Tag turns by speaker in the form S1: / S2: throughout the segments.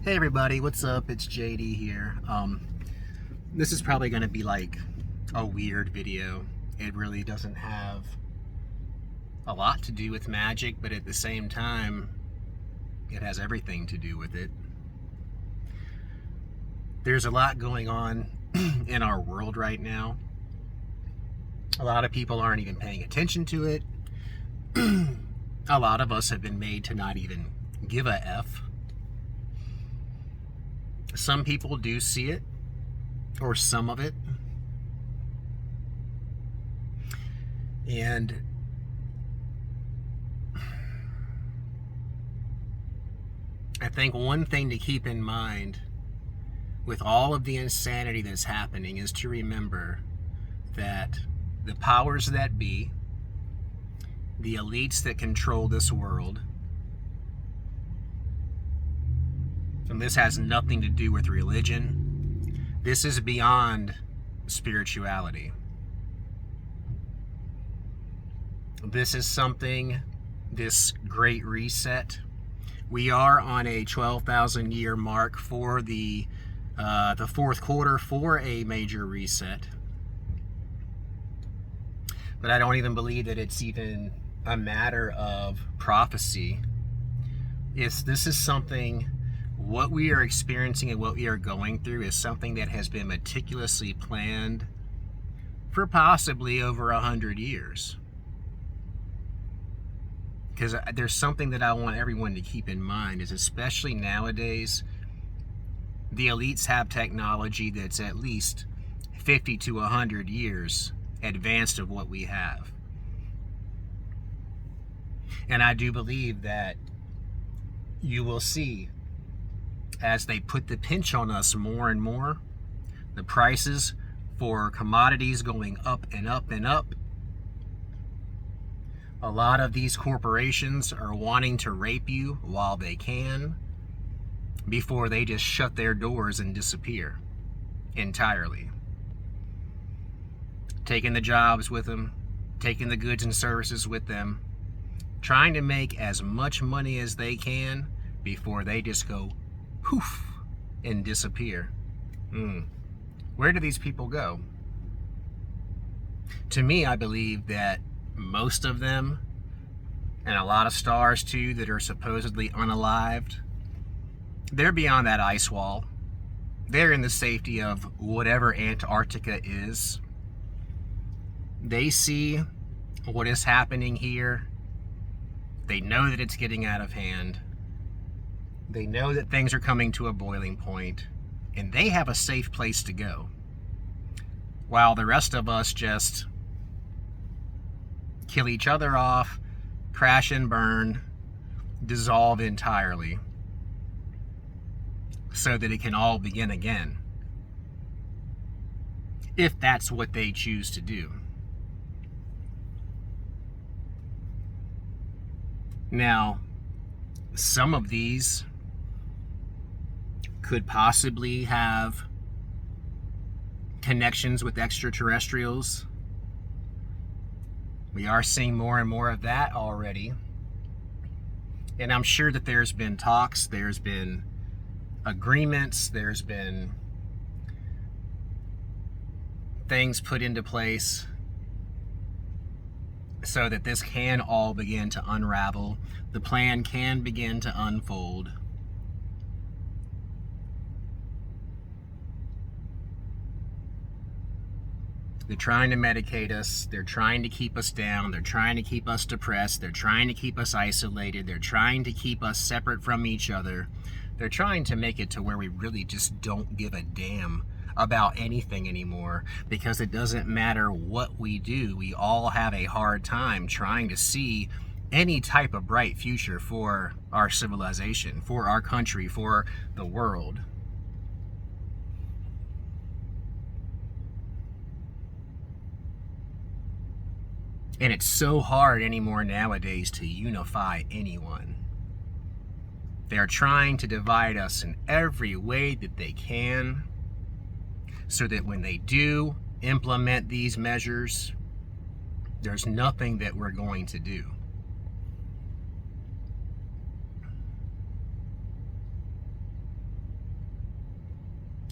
S1: Hey everybody, what's up? It's JD here. This is probably going to be like a weird video. It really doesn't have a lot to do with magic, but at the same time, it has everything to do with it. There's a lot going on in our world right now. A lot of people aren't even paying attention to it. A lot of us have been made to not even give a F. Some people do see it, or some of it. And I think one thing to keep in mind with all of the insanity that's happening is to remember that the powers that be, the elites that control this world, and this has nothing to do with religion, this is beyond spirituality. This is something, this great reset. We are on a 12,000 year mark for the fourth quarter for a major reset. But I don't even believe that it's even a matter of prophecy. This is something, what we are experiencing and what we are going through is something that has been meticulously planned for possibly over 100 years. Because there's something that I want everyone to keep in mind is, especially nowadays, the elites have technology that's at least 50 to 100 years advanced of what we have. And I do believe that you will see, as they put the pinch on us more and more, the prices for commodities going up and up and up. A lot of these corporations are wanting to rape you while they can before they just shut their doors and disappear entirely. Taking the jobs with them, taking the goods and services with them, trying to make as much money as they can before they just go poof and disappear. Where do these people go? To me, I believe that most of them, and a lot of stars too that are supposedly unalived, they're beyond that ice wall. They're in the safety of whatever Antarctica is. They see what is happening here. They know that it's getting out of hand. They know that things are coming to a boiling point, and they have a safe place to go, while the rest of us just kill each other off, crash and burn, dissolve entirely, so that it can all begin again, if that's what they choose to do. Now, some of these could possibly have connections with extraterrestrials. We are seeing more and more of that already. And I'm sure that there's been talks, there's been agreements, there's been things put into place so that this can all begin to unravel. The plan can begin to unfold. They're trying to medicate us. They're trying to keep us down. They're trying to keep us depressed. They're trying to keep us isolated. They're trying to keep us separate from each other. They're trying to make it to where we really just don't give a damn about anything anymore, because it doesn't matter what we do. We all have a hard time trying to see any type of bright future for our civilization, for our country, for the world. And it's so hard anymore nowadays to unify anyone. They're trying to divide us in every way that they can, so that when they do implement these measures, there's nothing that we're going to do.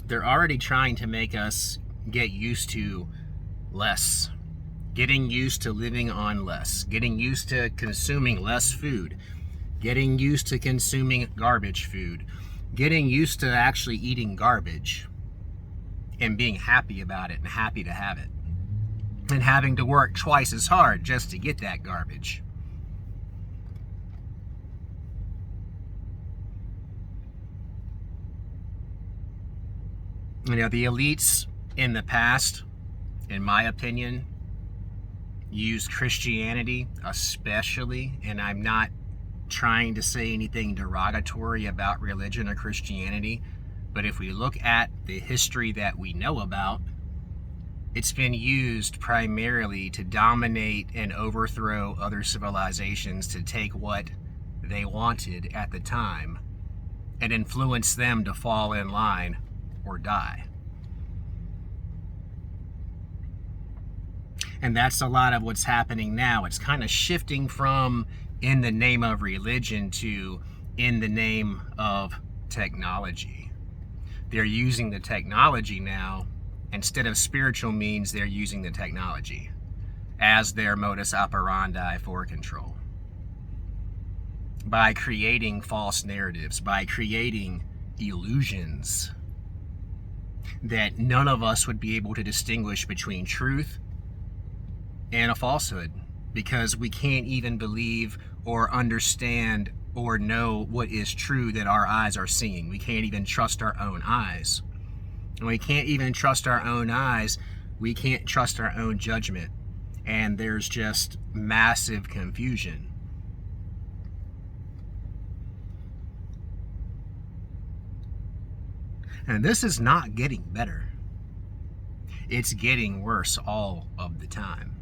S1: They're already trying to make us get used to less, getting used to living on less, getting used to consuming less food, getting used to consuming garbage food, getting used to actually eating garbage and being happy about it and happy to have it, and having to work twice as hard just to get that garbage. You know, the elites in the past, in my opinion, used Christianity especially, and I'm not trying to say anything derogatory about religion or Christianity, but if we look at the history that we know about, it's been used primarily to dominate and overthrow other civilizations, to take what they wanted at the time and influence them to fall in line or die. And that's a lot of what's happening now. It's kind of shifting from in the name of religion to in the name of technology. They're using the technology now. Instead of spiritual means, they're using the technology as their modus operandi for control. By creating false narratives, by creating illusions that none of us would be able to distinguish between truth and a falsehood, because we can't even believe or understand or know what is true that our eyes are seeing. We can't even trust our own eyes. And we can't even trust our own eyes. We can't trust our own judgment. And there's just massive confusion. And this is not getting better. It's getting worse all of the time.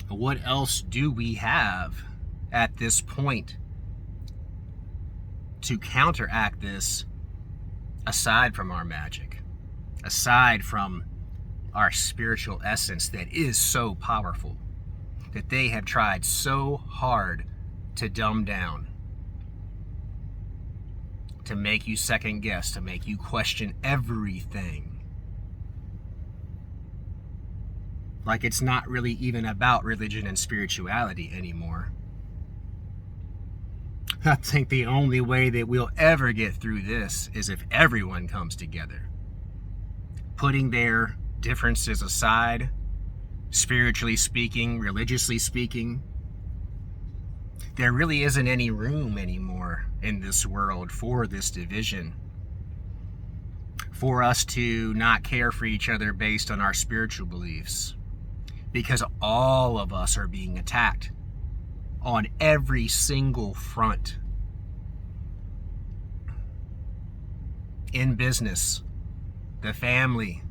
S1: What else do we have at this point to counteract this, aside from our magic, aside from our spiritual essence that is so powerful, that they have tried so hard to dumb down, to make you second guess, to make you question everything? Like it's not really even about religion and spirituality anymore. I think the only way that we'll ever get through this is if everyone comes together, putting their differences aside, spiritually speaking, religiously speaking. There really isn't any room anymore in this world for this division, for us to not care for each other based on our spiritual beliefs, because all of us are being attacked on every single front. In business, the family,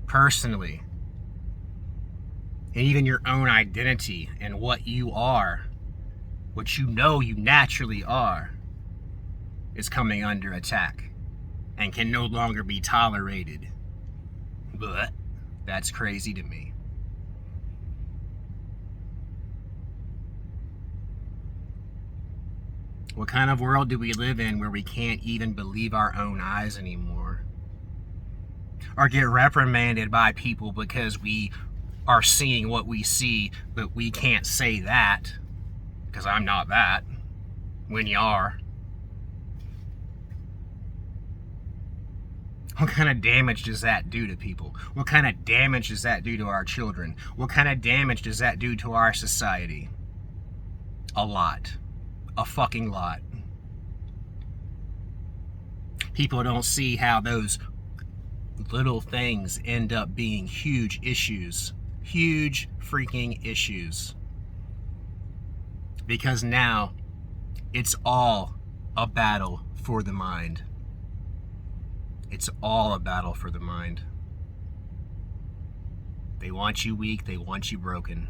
S1: personally, and even your own identity and what you are, what you know you naturally are, is coming under attack and can no longer be tolerated. But that's crazy to me. What kind of world do we live in where we can't even believe our own eyes anymore? Or get reprimanded by people because we are seeing what we see, but we can't say that because I'm not that, when you are. What kind of damage does that do to people? What kind of damage does that do to our children? What kind of damage does that do to our society? A lot. A fucking lot. People don't see how those little things end up being huge issues. Huge freaking issues. Because now it's all a battle for the mind. It's all a battle for the mind. They want you weak. They want you broken.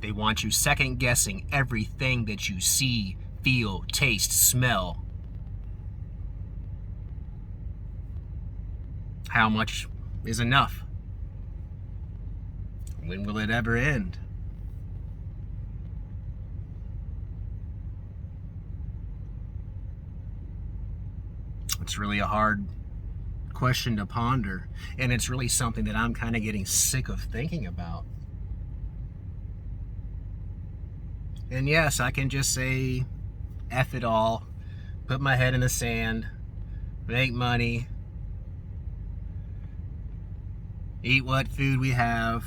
S1: They want you second guessing everything that you see, feel, taste, smell. How much is enough? When will it ever end? It's really a hard question to ponder, and it's really something that I'm kind of getting sick of thinking about. And yes, I can just say F it all, put my head in the sand, make money, eat what food we have,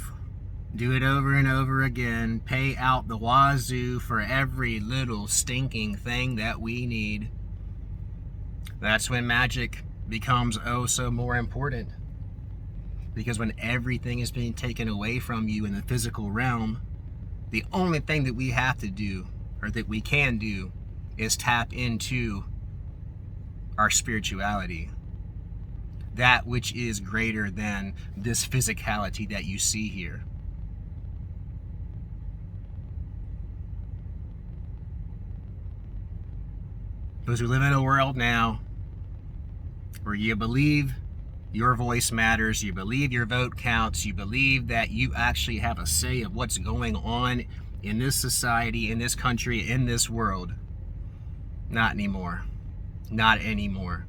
S1: do it over and over again, pay out the wazoo for every little stinking thing that we need. That's when magic becomes oh so more important. Because when everything is being taken away from you in the physical realm, the only thing that we have to do, or that we can do, is tap into our spirituality. That which is greater than this physicality that you see here. Because we live in a world now where you believe your voice matters, you believe your vote counts, you believe that you actually have a say of what's going on in this society, in this country, in this world. Not anymore. Not anymore.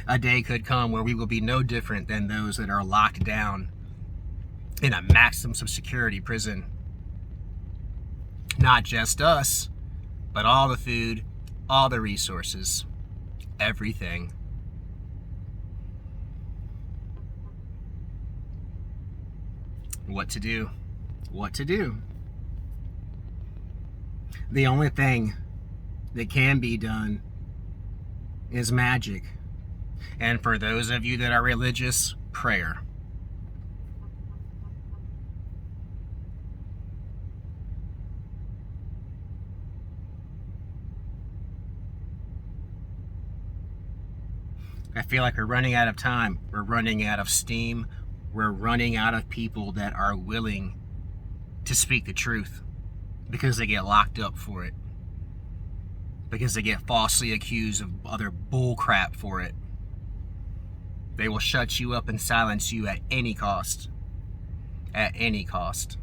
S1: A day could come where we will be no different than those that are locked down in a maximum security prison. Not just us, but all the food, all the resources, everything. What to do? What to do? The only thing that can be done is magic. And for those of you that are religious, prayer. I feel like we're running out of time. We're running out of steam. We're running out of people that are willing to speak the truth because they get locked up for it. Because they get falsely accused of other bull crap for it. They will shut you up and silence you at any cost. At any cost.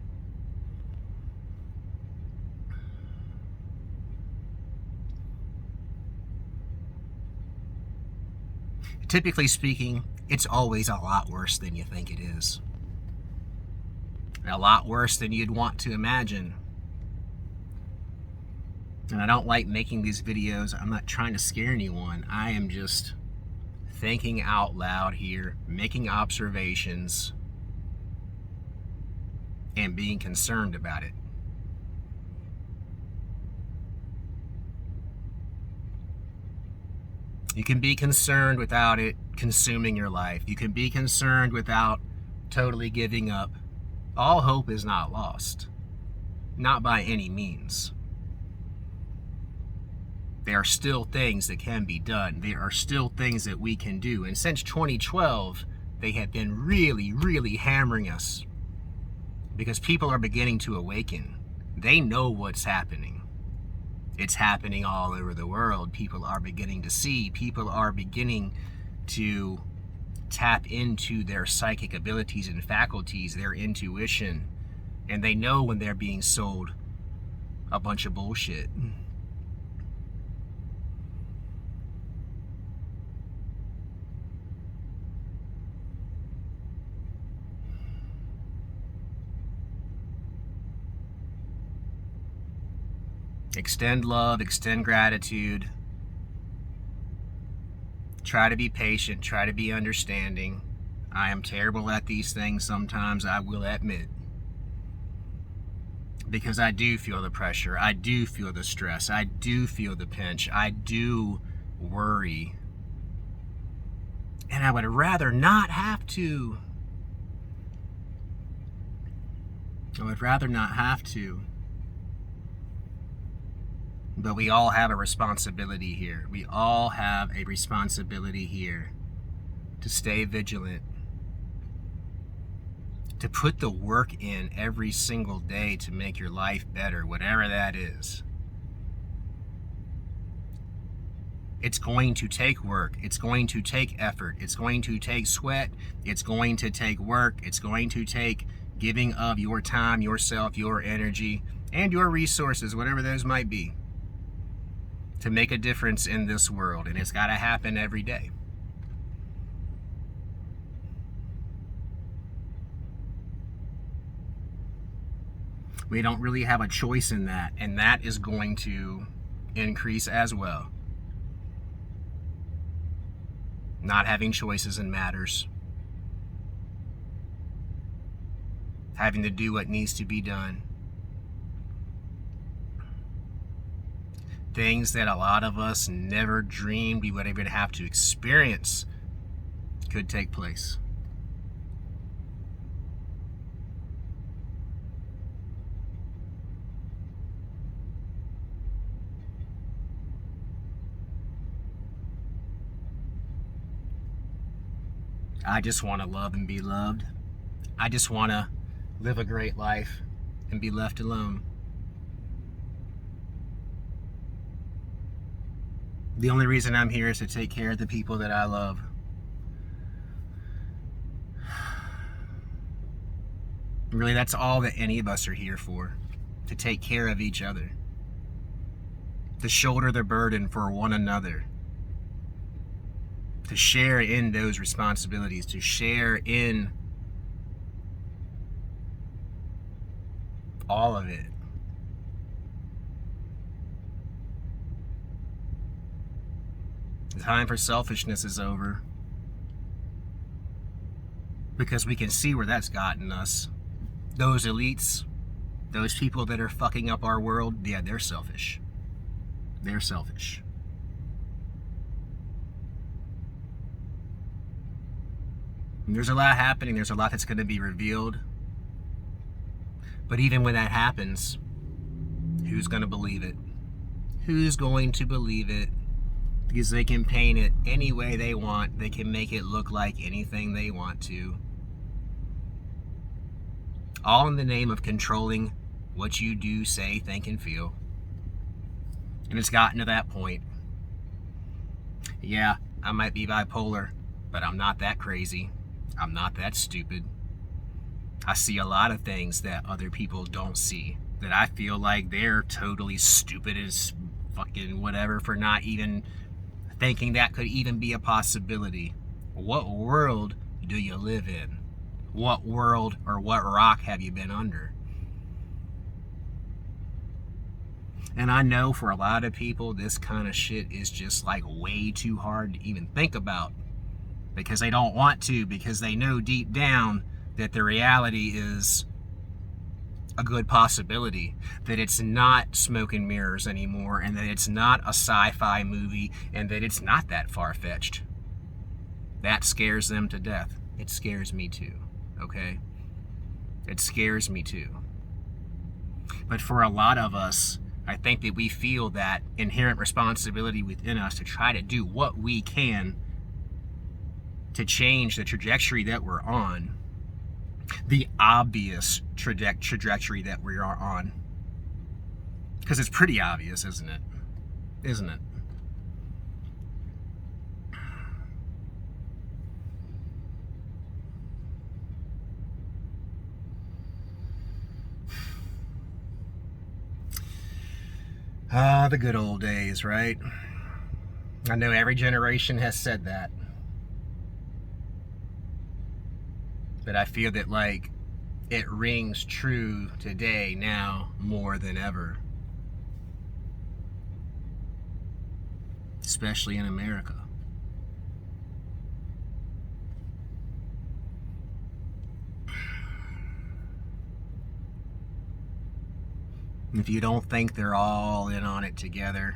S1: Typically speaking, it's always a lot worse than you think it is. A lot worse than you'd want to imagine. And I don't like making these videos. I'm not trying to scare anyone. I am just thinking out loud here, making observations, and being concerned about it. You can be concerned without it consuming your life. You can be concerned without totally giving up. All hope is not lost. Not by any means. There are still things that can be done. There are still things that we can do. And since 2012, they have been really, really hammering us. Because people are beginning to awaken. They know what's happening. It's happening all over the world. People are beginning to see. People are beginning to tap into their psychic abilities and faculties, their intuition. And they know when they're being sold a bunch of bullshit. Extend love, extend gratitude. Try to be patient, try to be understanding. I am terrible at these things sometimes, I will admit. Because I do feel the pressure, I do feel the stress, I do feel the pinch, I do worry. And I would rather not have to. I would rather not have to. But we all have a responsibility here. We all have a responsibility here to stay vigilant, to put the work in every single day to make your life better, whatever that is. It's going to take work. It's going to take effort. It's going to take sweat. It's going to take work. It's going to take giving of your time, yourself, your energy, and your resources, whatever those might be. to make a difference in this world, and it's got to happen every day. We don't really have a choice in that, and that is going to increase as well. Not having choices in matters. Having to do what needs to be done. Things that a lot of us never dreamed we would even have to experience could take place. I just want to love and be loved. I just want to live a great life and be left alone. The only reason I'm here is to take care of the people that I love. Really, that's all that any of us are here for. To take care of each other. To shoulder the burden for one another. To share in those responsibilities. To share in all of it. The time for selfishness is over. Because we can see where that's gotten us. Those elites, those people that are fucking up our world, yeah, they're selfish. They're selfish. And there's a lot happening. There's a lot that's going to be revealed. But even when that happens, who's going to believe it? Who's going to believe it? Because they can paint it any way they want. They can make it look like anything they want to. All in the name of controlling what you do, say, think, and feel. And it's gotten to that point. Yeah, I might be bipolar, but I'm not that crazy. I'm not that stupid. I see a lot of things that other people don't see. That I feel like they're totally stupid as fucking whatever for not even thinking that could even be a possibility. What world do you live in? What world or what rock have you been under? And I know for a lot of people, this kind of shit is just like way too hard to even think about. Because they don't want to, because they know deep down that the reality is a good possibility. That it's not smoke and mirrors anymore, and that it's not a sci-fi movie, and that it's not that far-fetched. That scares them to death. It scares me too, okay? It scares me too. But for a lot of us, I think that we feel that inherent responsibility within us to try to do what we can to change the trajectory that we're on, the obvious trajectory that we are on. Because it's pretty obvious, isn't it? Isn't it? Ah, the good old days, right? I know every generation has said that. But I feel that, like, it rings true today now more than ever. Especially in America. If you don't think they're all in on it together,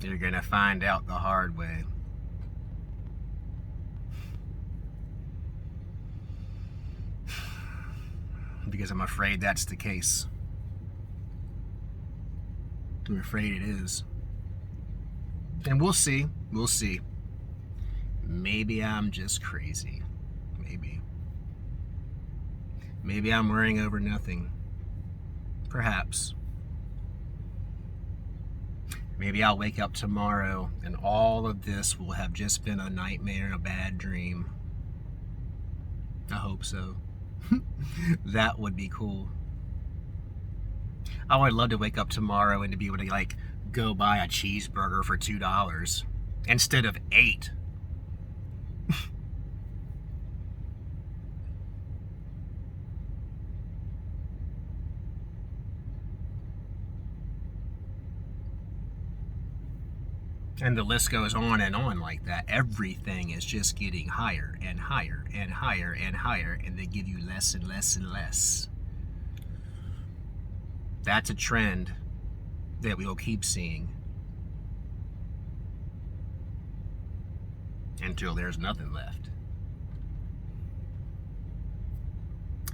S1: you're gonna find out the hard way. Because I'm afraid that's the case. I'm afraid it is. And we'll see. We'll see. Maybe I'm just crazy. Maybe. Maybe I'm worrying over nothing. Perhaps. Maybe I'll wake up tomorrow and all of this will have just been a nightmare, a bad dream. I hope so. That would be cool. I would love to wake up tomorrow and to be able to, like, go buy a cheeseburger for $2 instead of 8. And the list goes on and on like that. Everything is just getting higher and higher and higher and higher, and they give you less and less and less. That's a trend that we'll keep seeing until there's nothing left.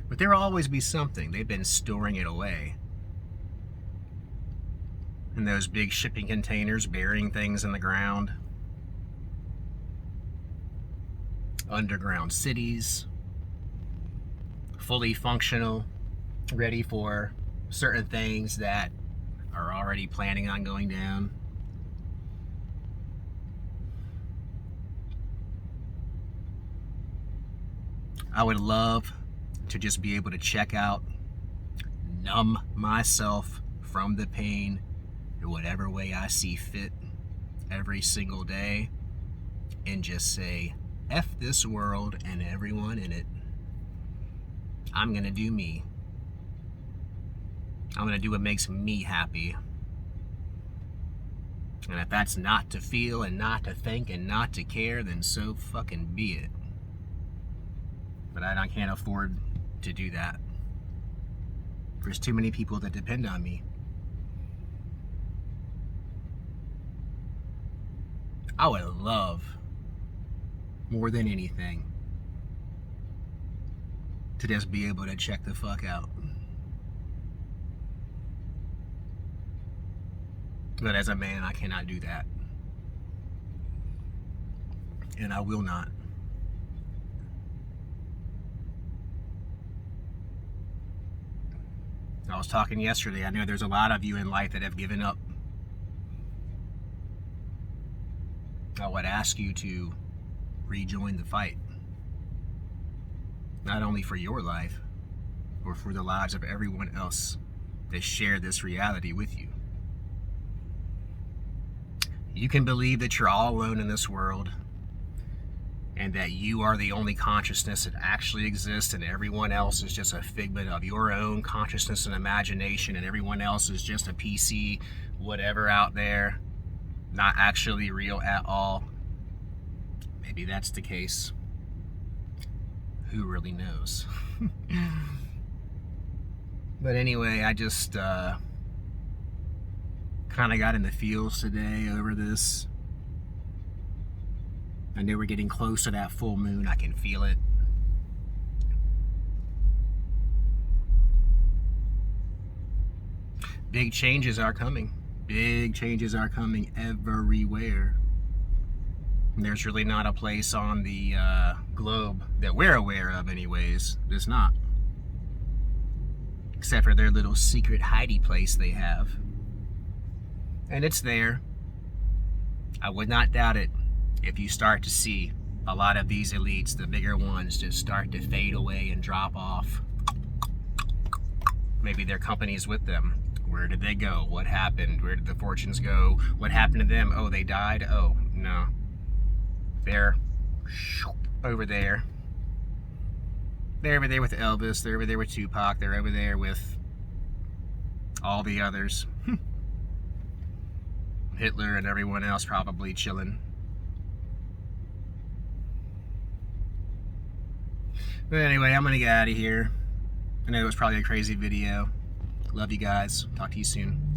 S1: But there'll always be something. They've been storing it away. And those big shipping containers burying things in the ground. Underground cities. Fully functional. Ready for certain things that are already planning on going down. I would love to just be able to check out, numb myself from the pain in whatever way I see fit every single day, and just say, F this world and everyone in it. I'm gonna do me. I'm gonna do what makes me happy. And if that's not to feel and not to think and not to care, then so fucking be it. But I can't afford to do that. There's too many people that depend on me. I would love, more than anything, to just be able to check the fuck out. But as a man, I cannot do that. And I will not. I was talking yesterday, I know there's a lot of you in life that have given up. I would ask you to rejoin the fight. Not only for your life, but for the lives of everyone else that share this reality with you. You can believe that you're all alone in this world, and that you are the only consciousness that actually exists, and everyone else is just a figment of your own consciousness and imagination, and everyone else is just a PC, whatever out there, not actually real at all. Maybe that's the case. Who really knows? But anyway, I just kind of got in the feels today over this. I know we're getting close to that full moon. I can feel it. Big changes are coming. Big changes are coming everywhere. And there's really not a place on the globe that we're aware of anyways. There's not. Except for their little secret hidey place they have. And it's there. I would not doubt it if you start to see a lot of these elites, the bigger ones, just start to fade away and drop off. Maybe their company's with them. Where did they go? What happened? Where did the fortunes go? What happened to them? Oh, they died? Oh, no. They're over there. They're over there with Elvis. They're over there with Tupac. They're over there with all the others. Hitler and everyone else probably chilling. But anyway, I'm going to get out of here. I know it was probably a crazy video. Love you guys. Talk to you soon.